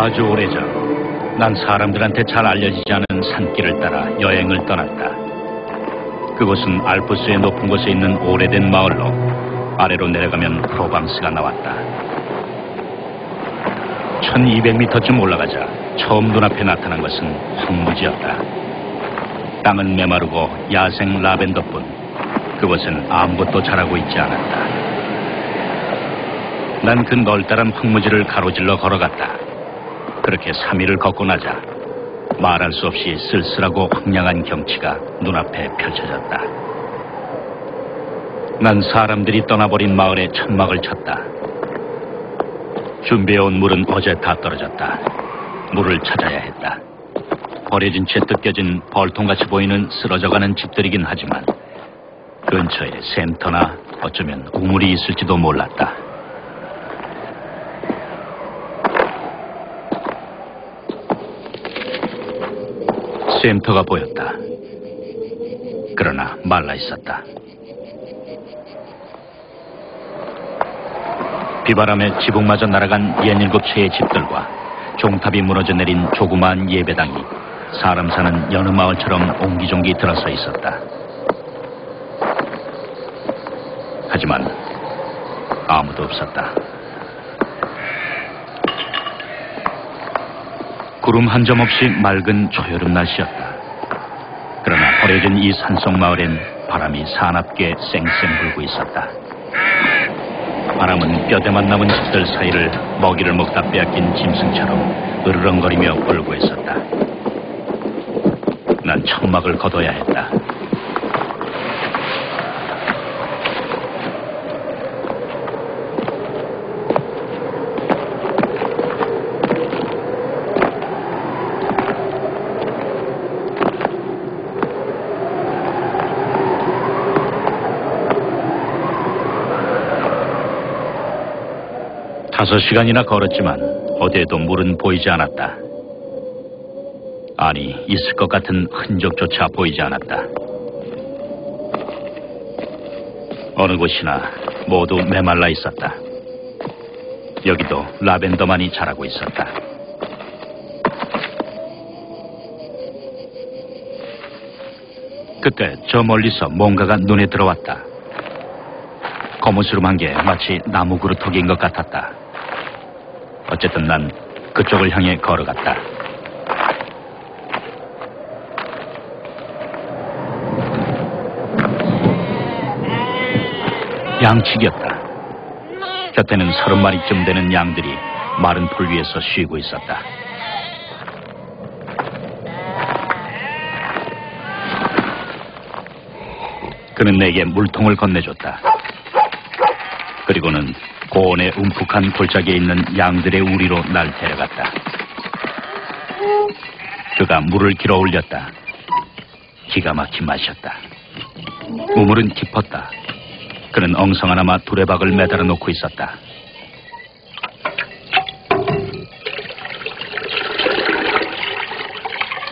아주 오래전 난 사람들한테 잘 알려지지 않은 산길을 따라 여행을 떠났다. 그곳은 알프스의 높은 곳에 있는 오래된 마을로 아래로 내려가면 프로방스가 나왔다. 1200m쯤 올라가자 처음 눈앞에 나타난 것은 황무지였다. 땅은 메마르고 야생 라벤더뿐 그곳엔 아무것도 자라고 있지 않았다. 난 그 널따란 황무지를 가로질러 걸어갔다. 그렇게 3일을 걷고 나자 말할 수 없이 쓸쓸하고 황량한 경치가 눈앞에 펼쳐졌다. 난 사람들이 떠나버린 마을에 천막을 쳤다. 준비해온 물은 어제 다 떨어졌다. 물을 찾아야 했다. 버려진 채 뜯겨진 벌통같이 보이는 쓰러져가는 집들이긴 하지만 근처에 샘터나 어쩌면 우물이 있을지도 몰랐다. 샘터가 보였다. 그러나 말라 있었다. 비바람에 지붕마저 날아간 67채의 집들과 종탑이 무너져 내린 조그마한 예배당이 사람 사는 여느 마을처럼 옹기종기 들어서 있었다. 하지만 아무도 없었다. 구름 한 점 없이 맑은 초여름 날씨였다. 그러나 버려진 이 산속 마을엔 바람이 사납게 쌩쌩 불고 있었다. 바람은 뼈대만 남은 집들 사이를 먹이를 먹다 빼앗긴 짐승처럼 으르렁거리며 불고 있었다. 난 천막을 걷어야 했다. 다섯 시간이나 걸었지만 어디에도 물은 보이지 않았다. 아니, 있을 것 같은 흔적조차 보이지 않았다. 어느 곳이나 모두 메말라 있었다. 여기도 라벤더만이 자라고 있었다. 그때 저 멀리서 뭔가가 눈에 들어왔다. 거무스름한 게 마치 나무 그루터기인 것 같았다. 어쨌든 난 그쪽을 향해 걸어갔다. 양치기였다. 곁에는 30마리쯤 되는 양들이 마른 풀 위에서 쉬고 있었다. 그는 내게 물통을 건네줬다. 그리고는 고온의 움푹한 골짜기에 있는 양들의 우리로 날 데려갔다. 그가 물을 길어 올렸다. 기가 막힌 맛이었다. 우물은 깊었다. 그는 엉성하나마 두레박을 매달아 놓고 있었다.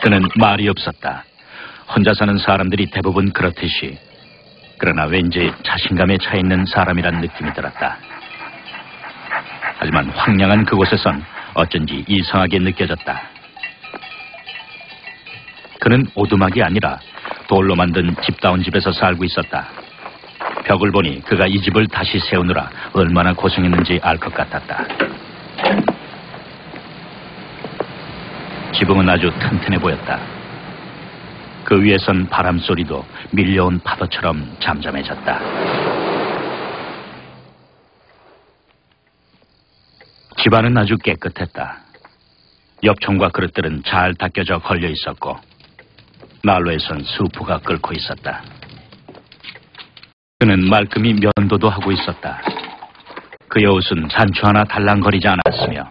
그는 말이 없었다. 혼자 사는 사람들이 대부분 그렇듯이. 그러나 왠지 자신감에 차 있는 사람이란 느낌이 들었다. 하지만 황량한 그곳에선 어쩐지 이상하게 느껴졌다. 그는 오두막이 아니라 돌로 만든 집다운 집에서 살고 있었다. 벽을 보니 그가 이 집을 다시 세우느라 얼마나 고생했는지 알 것 같았다. 지붕은 아주 튼튼해 보였다. 그 위에선 바람소리도 밀려온 파도처럼 잠잠해졌다. 집안은 아주 깨끗했다. 엽총과 그릇들은 잘 닦여져 걸려 있었고 난로에선 수프가 끓고 있었다. 그는 말끔히 면도도 하고 있었다. 그의 옷은 단추 하나 달랑거리지 않았으며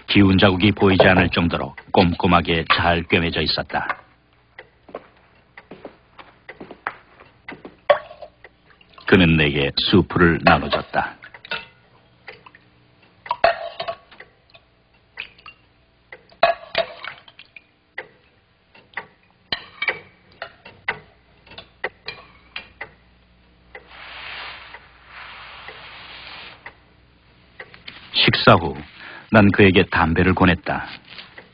기운 자국이 보이지 않을 정도로 꼼꼼하게 잘 꿰매져 있었다. 그는 내게 수프를 나눠줬다. 식사 후 난 그에게 담배를 권했다.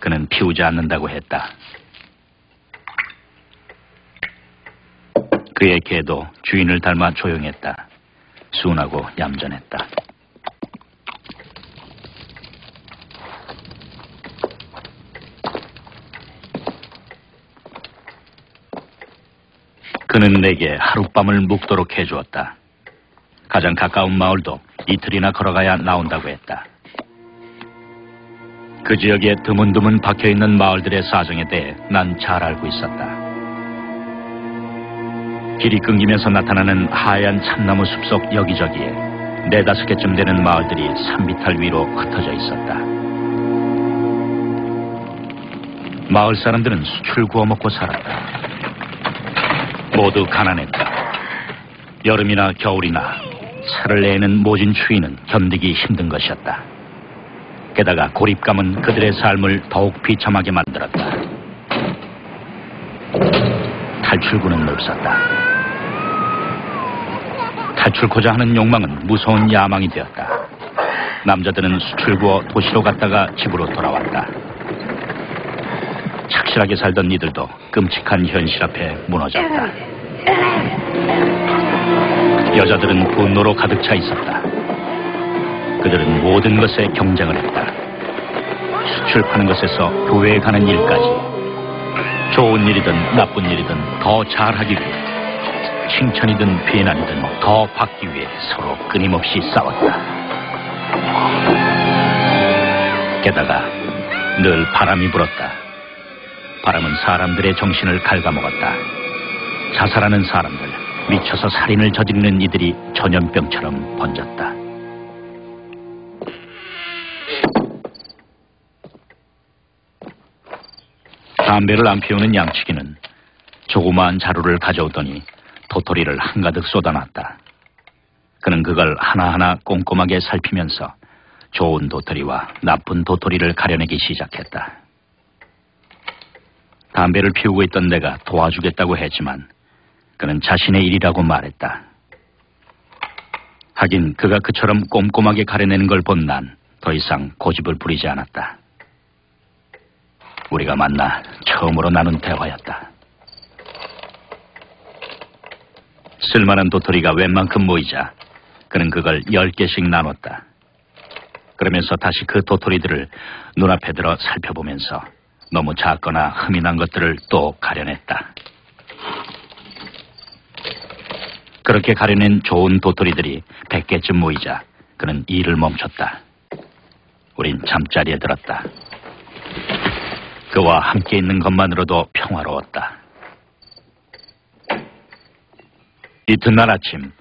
그는 피우지 않는다고 했다. 그의 개도 주인을 닮아 조용했다. 순하고 얌전했다. 그는 내게 하룻밤을 묵도록 해주었다. 가장 가까운 마을도 이틀이나 걸어가야 나온다고 했다. 그 지역에 드문드문 박혀있는 마을들의 사정에 대해 난 잘 알고 있었다. 길이 끊기면서 나타나는 하얀 참나무 숲속 여기저기에 4-5개쯤 되는 마을들이 산비탈 위로 흩어져 있었다. 마을 사람들은 수출 구워 먹고 살았다. 모두 가난했다. 여름이나 겨울이나 살을 내는 모진 추위는 견디기 힘든 것이었다. 게다가 고립감은 그들의 삶을 더욱 비참하게 만들었다. 탈출구는 없었다. 탈출코자 하는 욕망은 무서운 야망이 되었다. 남자들은 수출 구워 도시로 갔다가 집으로 돌아왔다. 착실하게 살던 이들도 끔찍한 현실 앞에 무너졌다. 여자들은 분노로 가득 차 있었다. 그들은 모든 것에 경쟁을 했다. 수출 파는 것에서 교회에 가는 일까지 좋은 일이든 나쁜 일이든 더 잘하기 위해 칭찬이든 비난이든 더 받기 위해 서로 끊임없이 싸웠다. 게다가 늘 바람이 불었다. 바람은 사람들의 정신을 갉아먹었다. 자살하는 사람들, 미쳐서 살인을 저지르는 이들이 전염병처럼 번졌다. 담배를 안 피우는 양치기는 조그마한 자루를 가져오더니 도토리를 한가득 쏟아놨다. 그는 그걸 하나하나 꼼꼼하게 살피면서 좋은 도토리와 나쁜 도토리를 가려내기 시작했다. 담배를 피우고 있던 내가 도와주겠다고 했지만 그는 자신의 일이라고 말했다. 하긴 그가 그처럼 꼼꼼하게 가려내는 걸 본 난 더 이상 고집을 부리지 않았다. 우리가 만나 처음으로 나눈 대화였다. 쓸만한 도토리가 웬만큼 모이자 그는 그걸 10개씩 나눴다. 그러면서 다시 그 도토리들을 눈앞에 들어 살펴보면서 너무 작거나 흠이 난 것들을 또 가려냈다. 그렇게 가려낸 좋은 도토리들이 100개쯤 모이자 그는 일을 멈췄다. 우린 잠자리에 들었다. 그와 함께 있는 것만으로도 평화로웠다. 이튿날 아침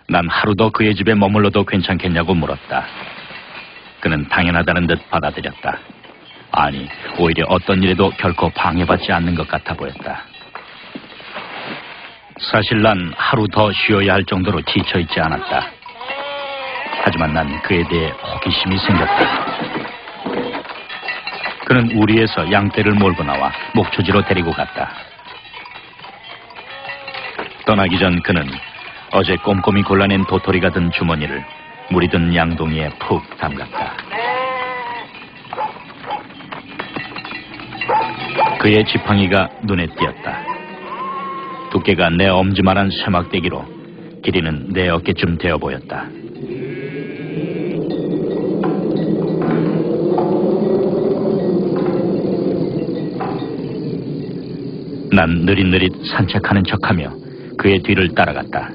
난 하루 더 그의 집에 머물러도 괜찮겠냐고 물었다. 그는 당연하다는 듯 받아들였다. 아니, 오히려 어떤 일에도 결코 방해받지 않는 것 같아 보였다. 사실 난 하루 더 쉬어야 할 정도로 지쳐있지 않았다. 하지만 난 그에 대해 호기심이 생겼다. 그는 우리에서 양떼를 몰고 나와 목초지로 데리고 갔다. 떠나기 전 그는 어제 꼼꼼히 골라낸 도토리가 든 주머니를 물이 든 양동이에 푹 담갔다. 그의 지팡이가 눈에 띄었다. 두께가 내 엄지만한 쇠막대기로 길이는 내 어깨쯤 되어 보였다. 난 느릿느릿 산책하는 척하며 그의 뒤를 따라갔다.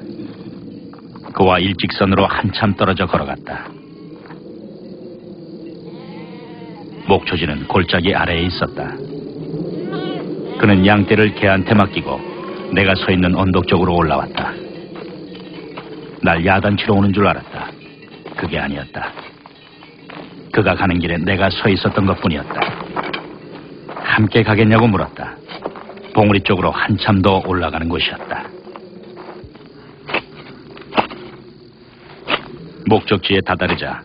그와 일직선으로 한참 떨어져 걸어갔다. 목초지는 골짜기 아래에 있었다. 그는 양떼를 개한테 맡기고 내가 서 있는 언덕 쪽으로 올라왔다. 날 야단치러 오는 줄 알았다. 그게 아니었다. 그가 가는 길에 내가 서 있었던 것뿐이었다. 함께 가겠냐고 물었다. 봉우리 쪽으로 한참 더 올라가는 곳이었다. 목적지에 다다르자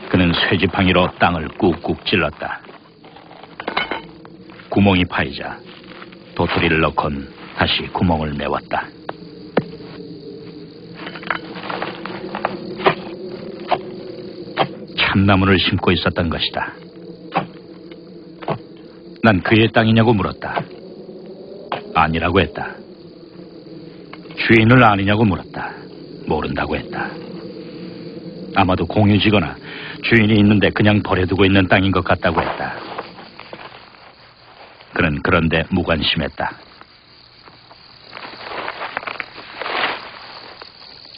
그는 쇠지팡이로 땅을 꾹꾹 찔렀다. 구멍이 파이자 도토리를 넣곤 다시 구멍을 메웠다. 참나무를 심고 있었던 것이다. 난 그의 땅이냐고 물었다. 아니라고 했다. 주인을 아느냐고 물었다. 모른다고 했다. 아마도 공유지거나 주인이 있는데 그냥 버려두고 있는 땅인 것 같다고 했다. 그는 그런데 무관심했다.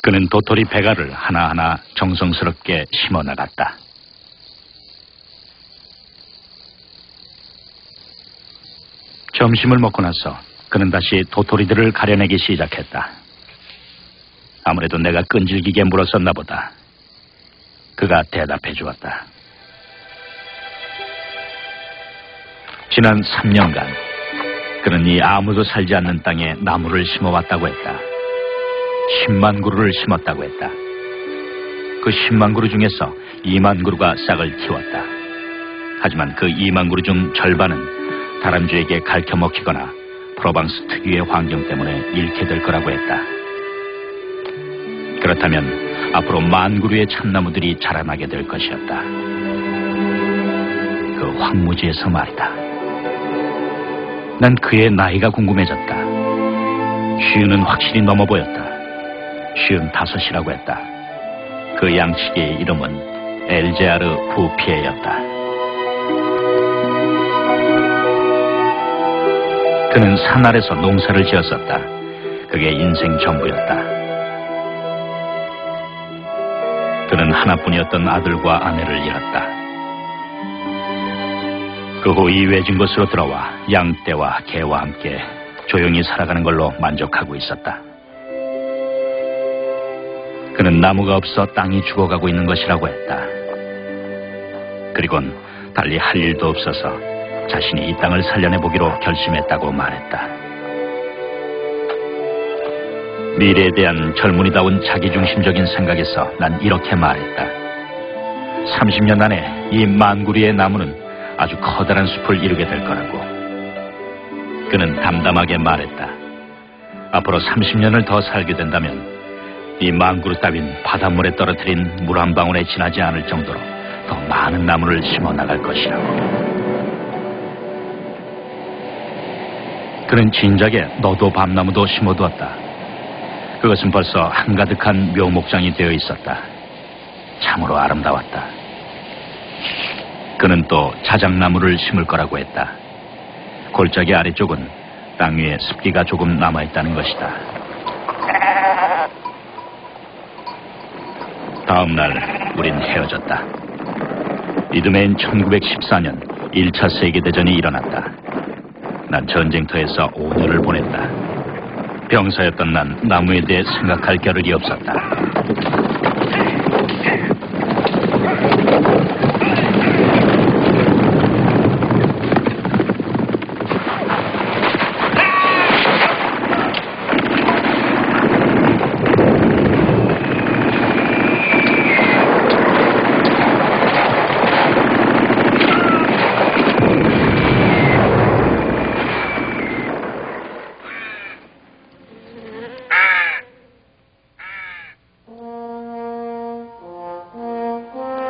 그는 도토리 배가를 하나하나 정성스럽게 심어나갔다. 점심을 먹고 나서 그는 다시 도토리들을 가려내기 시작했다. 아무래도 내가 끈질기게 물었었나 보다. 그가 대답해 주었다. 지난 3년간 그는 이 아무도 살지 않는 땅에 나무를 심어왔다고 했다. 10만 그루를 심었다고 했다. 그 10만 그루 중에서 2만 그루가 싹을 틔웠다. 하지만 그 2만 그루 중 절반은 다람쥐에게 갉혀먹히거나 프로방스 특유의 환경 때문에 잃게 될 거라고 했다. 그렇다면 앞으로 1만 그루의 참나무들이 자라나게 될 것이었다. 그 황무지에서 말이다. 난 그의 나이가 궁금해졌다. 50은 확실히 넘어 보였다. 55이라고 했다. 그 양치기의 이름은 엘제아르 부피에였다. 그는 산 아래서 농사를 지었었다. 그게 인생 전부였다. 그는 하나뿐이었던 아들과 아내를 잃었다. 그 후 이 외진 곳으로 들어와 양떼와 개와 함께 조용히 살아가는 걸로 만족하고 있었다. 그는 나무가 없어 땅이 죽어가고 있는 것이라고 했다. 그리곤 달리 할 일도 없어서 자신이 이 땅을 살려내보기로 결심했다고 말했다. 미래에 대한 젊은이다운 자기중심적인 생각에서 난 이렇게 말했다. 30년 안에 이 1만 그루의 나무는 아주 커다란 숲을 이루게 될 거라고. 그는 담담하게 말했다. 앞으로 30년을 더 살게 된다면 이 1만 그루 따윈 바닷물에 떨어뜨린 물 한 방울에 지나지 않을 정도로 더 많은 나무를 심어 나갈 것이라고. 그는 진작에 너도 밤나무도 심어두었다. 그것은 벌써 한가득한 묘목장이 되어 있었다. 참으로 아름다웠다. 그는 또 자작나무를 심을 거라고 했다. 골짜기 아래쪽은 땅 위에 습기가 조금 남아있다는 것이다. 다음 날 우린 헤어졌다. 이듬해인 1914년 1차 세계대전이 일어났다. 난 전쟁터에서 5년을 보냈다. 병사였던 난 나무에 대해 생각할 겨를이 없었다.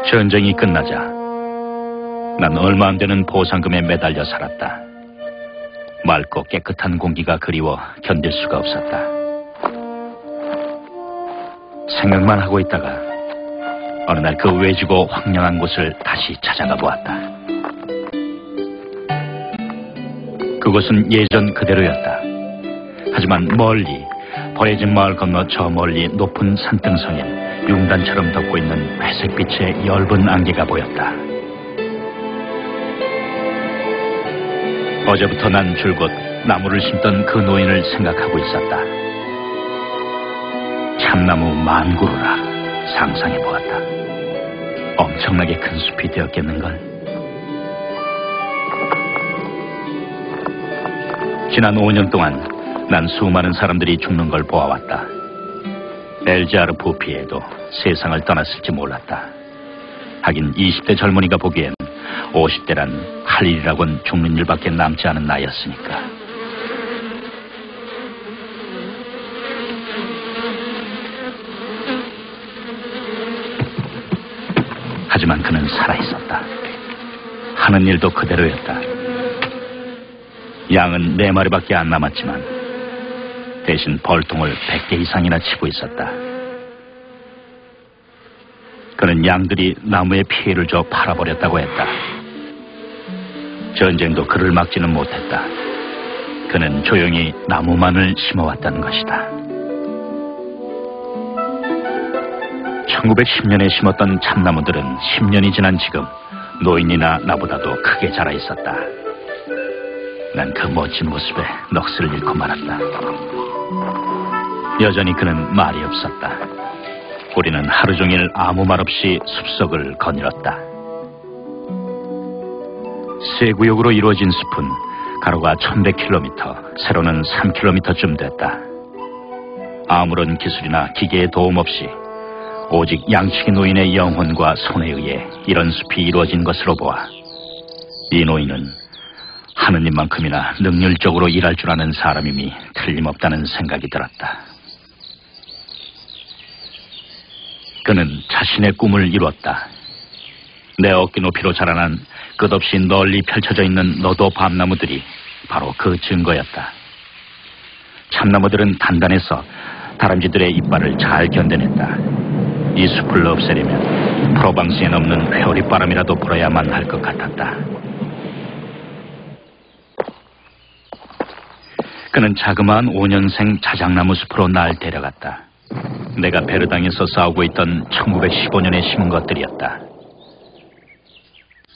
전쟁이 끝나자 난 얼마 안 되는 보상금에 매달려 살았다. 맑고 깨끗한 공기가 그리워 견딜 수가 없었다. 생각만 하고 있다가 어느 날 그 외지고 황량한 곳을 다시 찾아가 보았다. 그곳은 예전 그대로였다. 하지만 멀리 버려진 마을 건너 저 멀리 높은 산등성엔 융단처럼 덮고 있는 회색빛의 엷은 안개가 보였다. 어제부터 난 줄곧 나무를 심던 그 노인을 생각하고 있었다. 참나무 1만 그루라 상상해보았다. 엄청나게 큰 숲이 되었겠는걸. 지난 5년 동안 난 수많은 사람들이 죽는 걸 보아왔다. 엘자르 부피에도 세상을 떠났을지 몰랐다. 하긴 20대 젊은이가 보기엔 50대란 할 일이라곤 죽는 일밖에 남지 않은 나이였으니까. 하지만 그는 살아있었다. 하는 일도 그대로였다. 양은 4마리밖에 안 남았지만 대신 벌통을 100개 이상이나 치고 있었다. 그는 양들이 나무에 피해를 줘 팔아버렸다고 했다. 전쟁도 그를 막지는 못했다. 그는 조용히 나무만을 심어왔다는 것이다. 1910년에 심었던 참나무들은 10년이 지난 지금 노인이나 나보다도 크게 자라 있었다. 난 그 멋진 모습에 넋을 잃고 말았다. 여전히 그는 말이 없었다. 우리는 하루 종일 아무 말 없이 숲속을 거닐었다. 세 구역으로 이루어진 숲은 가로가 1100km, 세로는 3km쯤 됐다. 아무런 기술이나 기계의 도움 없이 오직 양치기 노인의 영혼과 손에 의해 이런 숲이 이루어진 것으로 보아 이 노인은 하느님만큼이나 능률적으로 일할 줄 아는 사람임이 틀림없다는 생각이 들었다. 그는 자신의 꿈을 이루었다. 내 어깨 높이로 자라난 끝없이 널리 펼쳐져 있는 너도 밤나무들이 바로 그 증거였다. 참나무들은 단단해서 다람쥐들의 이빨을 잘 견뎌냈다. 이 숲을 없애려면 프로방스에 넘는 회오리바람이라도 불어야만 할 것 같았다. 그는 자그마한 5년생 자작나무 숲으로 날 데려갔다. 내가 베르당에서 싸우고 있던 1915년에 심은 것들이었다.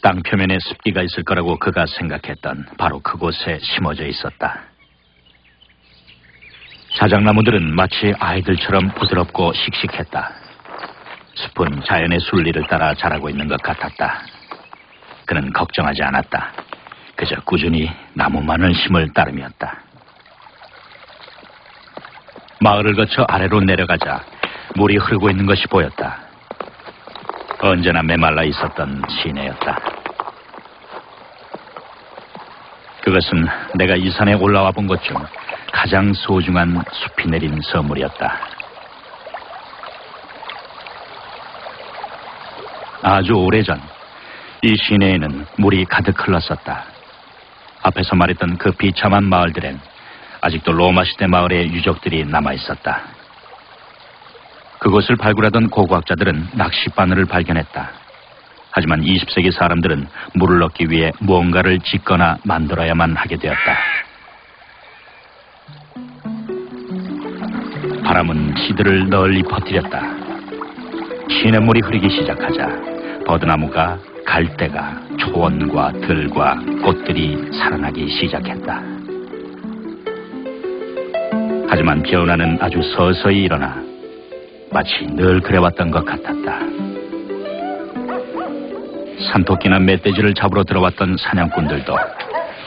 땅 표면에 습기가 있을 거라고 그가 생각했던 바로 그곳에 심어져 있었다. 자작나무들은 마치 아이들처럼 부드럽고 씩씩했다. 숲은 자연의 순리를 따라 자라고 있는 것 같았다. 그는 걱정하지 않았다. 그저 꾸준히 나무만을 심을 따름이었다. 마을을 거쳐 아래로 내려가자 물이 흐르고 있는 것이 보였다. 언제나 메말라 있었던 시내였다. 그것은 내가 이 산에 올라와 본 것 중 가장 소중한 숲이 내린 선물이었다. 아주 오래전 이 시내에는 물이 가득 흘렀었다. 앞에서 말했던 그 비참한 마을들엔 아직도 로마 시대 마을의 유적들이 남아있었다. 그곳을 발굴하던 고고학자들은 낚싯바늘을 발견했다. 하지만 20세기 사람들은 물을 얻기 위해 무언가를 짓거나 만들어야만 하게 되었다. 바람은 시들을 널리 퍼뜨렸다. 시냇물이 흐르기 시작하자 버드나무가 갈대가 초원과 들과 꽃들이 살아나기 시작했다. 하지만 변화는 아주 서서히 일어나 마치 늘 그래왔던 것 같았다. 산토끼나 멧돼지를 잡으러 들어왔던 사냥꾼들도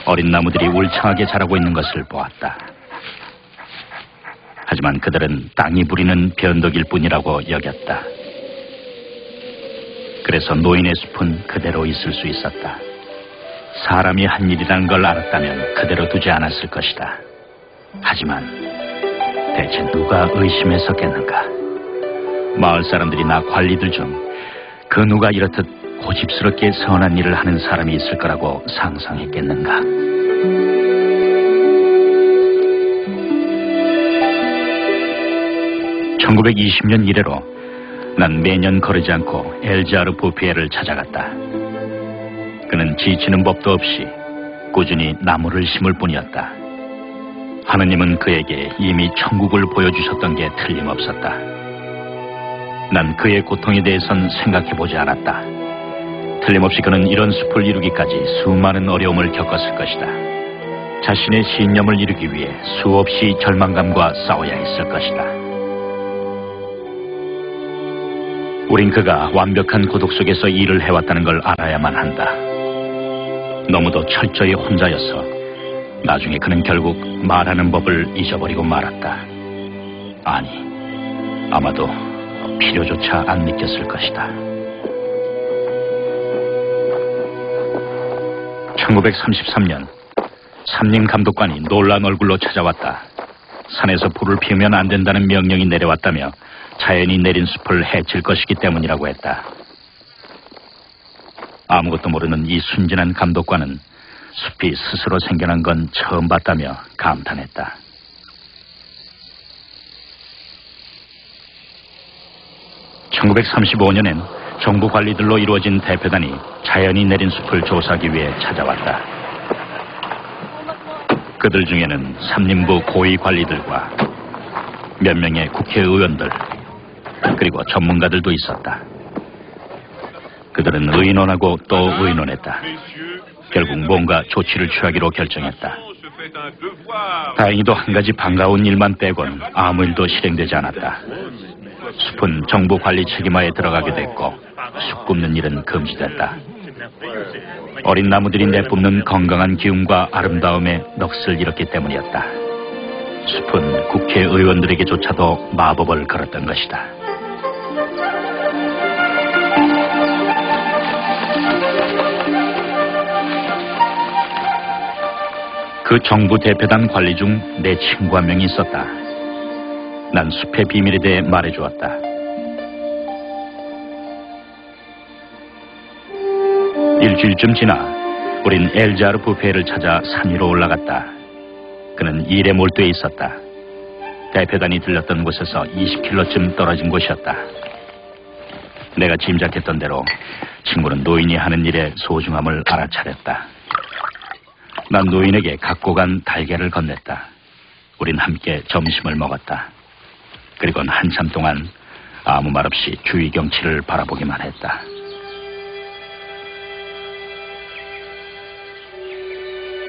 어린 나무들이 울창하게 자라고 있는 것을 보았다. 하지만 그들은 땅이 부리는 변덕일 뿐이라고 여겼다. 그래서 노인의 숲은 그대로 있을 수 있었다. 사람이 한 일이라는 걸 알았다면 그대로 두지 않았을 것이다. 하지만 대체 누가 의심했었겠는가? 마을 사람들이나 관리들 중 그 누가 이렇듯 고집스럽게 선한 일을 하는 사람이 있을 거라고 상상했겠는가? (1920년) 이래로 난 매년 거르지 않고 엘자르 부피에를 찾아갔다. 그는 지치는 법도 없이 꾸준히 나무를 심을 뿐이었다. 하느님은 그에게 이미 천국을 보여주셨던 게 틀림없었다. 난 그의 고통에 대해선 생각해보지 않았다. 틀림없이 그는 이런 숲을 이루기까지 수많은 어려움을 겪었을 것이다. 자신의 신념을 이루기 위해 수없이 절망감과 싸워야 했을 것이다. 우린 그가 완벽한 고독 속에서 일을 해왔다는 걸 알아야만 한다. 너무도 철저히 혼자여서 나중에 그는 결국 말하는 법을 잊어버리고 말았다. 아니, 아마도 필요조차 안 느꼈을 것이다. 1933년 산림 감독관이 놀란 얼굴로 찾아왔다. 산에서 불을 피우면 안 된다는 명령이 내려왔다며 자연이 내린 숲을 해칠 것이기 때문이라고 했다. 아무것도 모르는 이 순진한 감독관은 숲이 스스로 생겨난 건 처음 봤다며 감탄했다. (1935년엔) 정부 관리들로 이루어진 대표단이 자연이 내린 숲을 조사하기 위해 찾아왔다. 그들 중에는 삼림부 고위 관리들과 몇 명의 국회의원들, 그리고 전문가들도 있었다. 그들은 의논하고 또 의논했다. 결국 뭔가 조치를 취하기로 결정했다. 다행히도 한 가지 반가운 일만 빼곤 아무 일도 실행되지 않았다. 숲은 정부 관리 책임하에 들어가게 됐고 숲 굽는 일은 금지됐다. 어린 나무들이 내뿜는 건강한 기운과 아름다움에 넋을 잃었기 때문이었다. 숲은 국회의원들에게조차도 마법을 걸었던 것이다. 그 정부 대표단 관리 중 내 친구 한 명이 있었다. 난 숲의 비밀에 대해 말해주었다. 일주일쯤 지나 우린 엘자르 부페를 찾아 산 위로 올라갔다. 그는 일에 몰두해 있었다. 대표단이 들렸던 곳에서 20km쯤 떨어진 곳이었다. 내가 짐작했던 대로 친구는 노인이 하는 일의 소중함을 알아차렸다. 난 노인에게 갖고 간 달걀을 건넸다. 우린 함께 점심을 먹었다. 그리고는 한참 동안 아무 말 없이 주위 경치를 바라보기만 했다.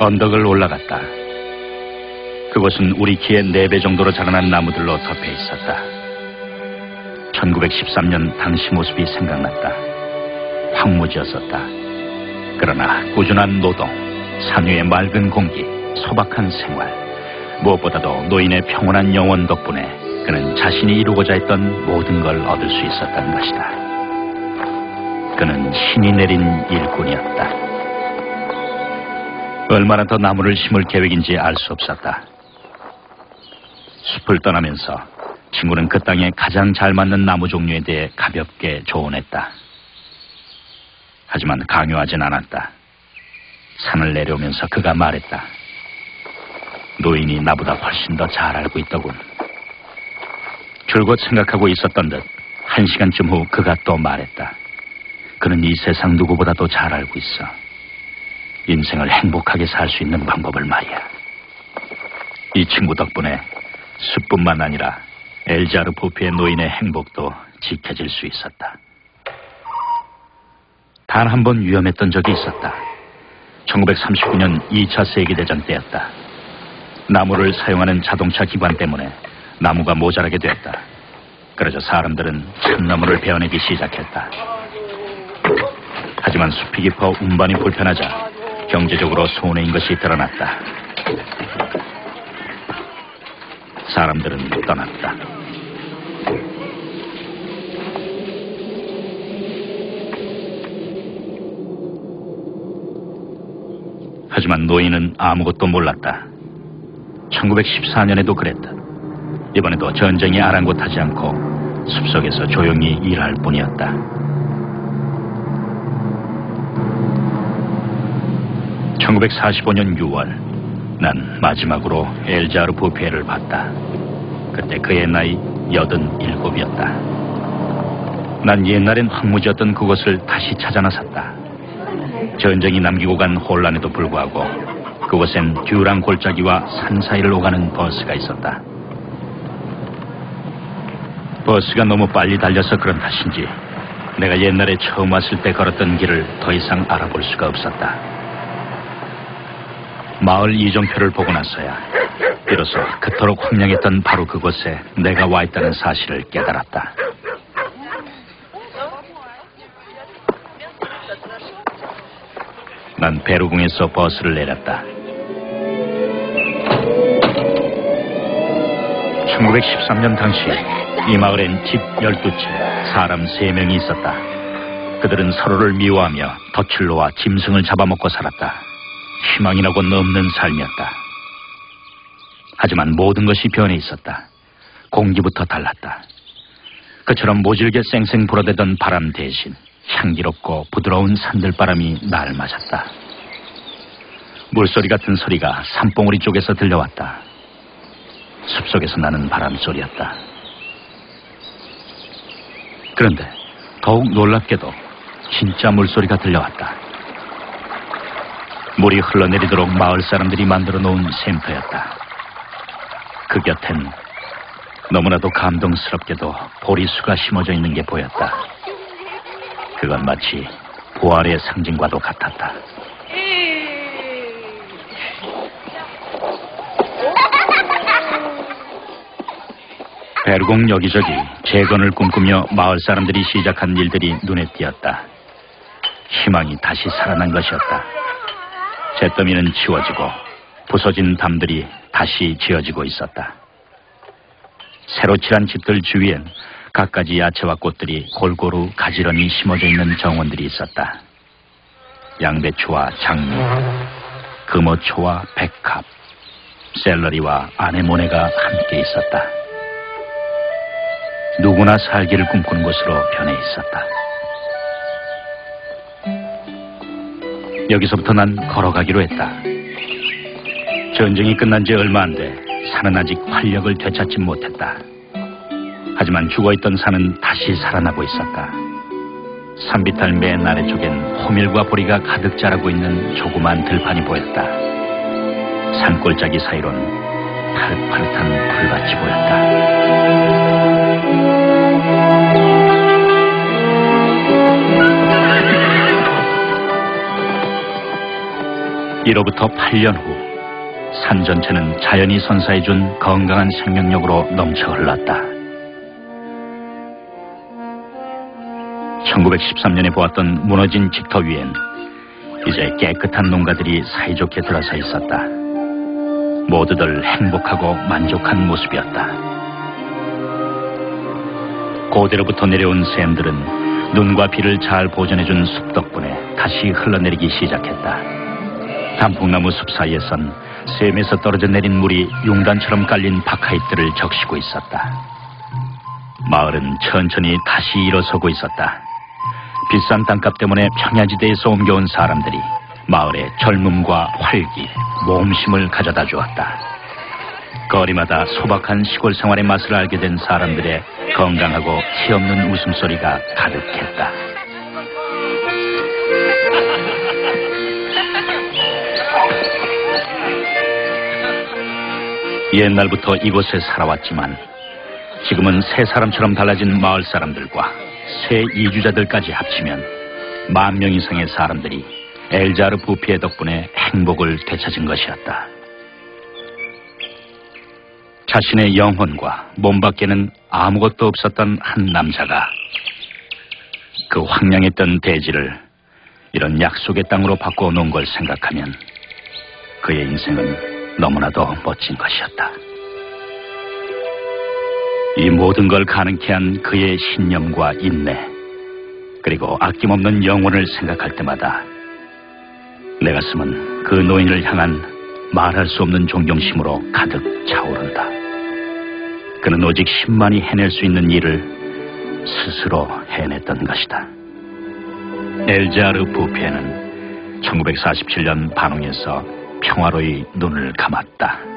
언덕을 올라갔다. 그곳은 우리 키의 4배 정도로 자라난 나무들로 덮여 있었다. 1913년 당시 모습이 생각났다. 황무지였었다. 그러나 꾸준한 노동, 산 위의 맑은 공기, 소박한 생활, 무엇보다도 노인의 평온한 영혼 덕분에 그는 자신이 이루고자 했던 모든 걸 얻을 수 있었던 것이다. 그는 신이 내린 일꾼이었다. 얼마나 더 나무를 심을 계획인지 알 수 없었다. 숲을 떠나면서 친구는 그 땅에 가장 잘 맞는 나무 종류에 대해 가볍게 조언했다. 하지만 강요하진 않았다. 산을 내려오면서 그가 말했다. 노인이 나보다 훨씬 더 잘 알고 있더군. 줄곧 생각하고 있었던 듯 1시간쯤 후 그가 또 말했다. 그는 이 세상 누구보다도 잘 알고 있어. 인생을 행복하게 살 수 있는 방법을 말이야. 이 친구 덕분에 숲뿐만 아니라 엘자르 부페의 노인의 행복도 지켜질 수 있었다. 단 한 번 위험했던 적이 있었다. 1939년 2차 세계대전 때였다. 나무를 사용하는 자동차 기관 때문에 나무가 모자라게 되었다. 그러자 사람들은 참나무를 베어내기 시작했다. 하지만 숲이 깊어 운반이 불편하자 경제적으로 손해인 것이 드러났다. 사람들은 떠났다. 하지만 노인은 아무것도 몰랐다. 1914년에도 그랬다. 이번에도 전쟁이 아랑곳하지 않고 숲속에서 조용히 일할 뿐이었다. (1945년 6월) 난 마지막으로 엘자르 부페를 봤다. 그때 그의 나이 87이었다. 난 옛날엔 황무지였던 그곳을 다시 찾아 나섰다. 전쟁이 남기고 간 혼란에도 불구하고 그곳엔 듀랑 골짜기와 산 사이를 오가는 버스가 있었다. 버스가 너무 빨리 달려서 그런 탓인지 내가 옛날에 처음 왔을 때 걸었던 길을 더 이상 알아볼 수가 없었다. 마을 이정표를 보고 나서야 비로소 그토록 황량했던 바로 그곳에 내가 와 있다는 사실을 깨달았다. 난 베르궁에서 버스를 내렸다. 1913년 당시 이 마을엔 집 12채, 사람 3명이 있었다. 그들은 서로를 미워하며 덫을 놓아 짐승을 잡아먹고 살았다. 희망이라고는 없는 삶이었다. 하지만 모든 것이 변해 있었다. 공기부터 달랐다. 그처럼 모질게 쌩쌩 불어대던 바람 대신 향기롭고 부드러운 산들바람이 날 맞았다. 물소리 같은 소리가 산봉우리 쪽에서 들려왔다. 숲속에서 나는 바람소리였다. 그런데 더욱 놀랍게도 진짜 물소리가 들려왔다. 물이 흘러내리도록 마을 사람들이 만들어 놓은 샘터였다. 그 곁엔 너무나도 감동스럽게도 보리수가 심어져 있는 게 보였다. 그건 마치 부활의 상징과도 같았다. 베르공 여기저기 재건을 꿈꾸며 마을 사람들이 시작한 일들이 눈에 띄었다. 희망이 다시 살아난 것이었다. 잿더미는 치워지고 부서진 담들이 다시 지어지고 있었다. 새로 칠한 집들 주위엔 갖가지 야채와 꽃들이 골고루 가지런히 심어져 있는 정원들이 있었다. 양배추와 장미, 금어초와 백합, 샐러리와 아네모네가 함께 있었다. 누구나 살기를 꿈꾸는 곳으로 변해 있었다. 여기서부터 난 걸어가기로 했다. 전쟁이 끝난 지 얼마 안 돼 산은 아직 활력을 되찾지 못했다. 하지만 죽어있던 산은 다시 살아나고 있었다. 산비탈 맨 아래쪽엔 호밀과 보리가 가득 자라고 있는 조그만 들판이 보였다. 산골짜기 사이론 파릇파릇한 풀밭이 보였다. 이로부터 8년 후 산 전체는 자연이 선사해준 건강한 생명력으로 넘쳐 흘렀다. 1913년에 보았던 무너진 직터 위엔 이제 깨끗한 농가들이 사이좋게 들어서 있었다. 모두들 행복하고 만족한 모습이었다. 고대로부터 내려온 샘들은 눈과 비를 잘 보존해준 숲 덕분에 다시 흘러내리기 시작했다. 단풍나무 숲 사이에선 샘에서 떨어져 내린 물이 용단처럼 깔린 박하잎들을 적시고 있었다. 마을은 천천히 다시 일어서고 있었다. 비싼 땅값 때문에 평야지대에서 옮겨온 사람들이 마을에 젊음과 활기, 모험심을 가져다 주었다. 거리마다 소박한 시골 생활의 맛을 알게 된 사람들의 건강하고 티없는 웃음소리가 가득했다. 옛날부터 이곳에 살아왔지만 지금은 새 사람처럼 달라진 마을 사람들과 새 이주자들까지 합치면 10,000명 이상의 사람들이 엘자르 부피의 덕분에 행복을 되찾은 것이었다. 자신의 영혼과 몸 밖에는 아무것도 없었던 한 남자가 그 황량했던 대지를 이런 약속의 땅으로 바꿔놓은 걸 생각하면 그의 인생은 너무나도 멋진 것이었다. 이 모든 걸 가능케 한 그의 신념과 인내, 그리고 아낌없는 영혼을 생각할 때마다 내 가슴은 그 노인을 향한 말할 수 없는 존경심으로 가득 차오른다. 그는 오직 10만이 해낼 수 있는 일을 스스로 해냈던 것이다. 엘자르 부페는 1947년 반홍에서 평화로이 눈을 감았다.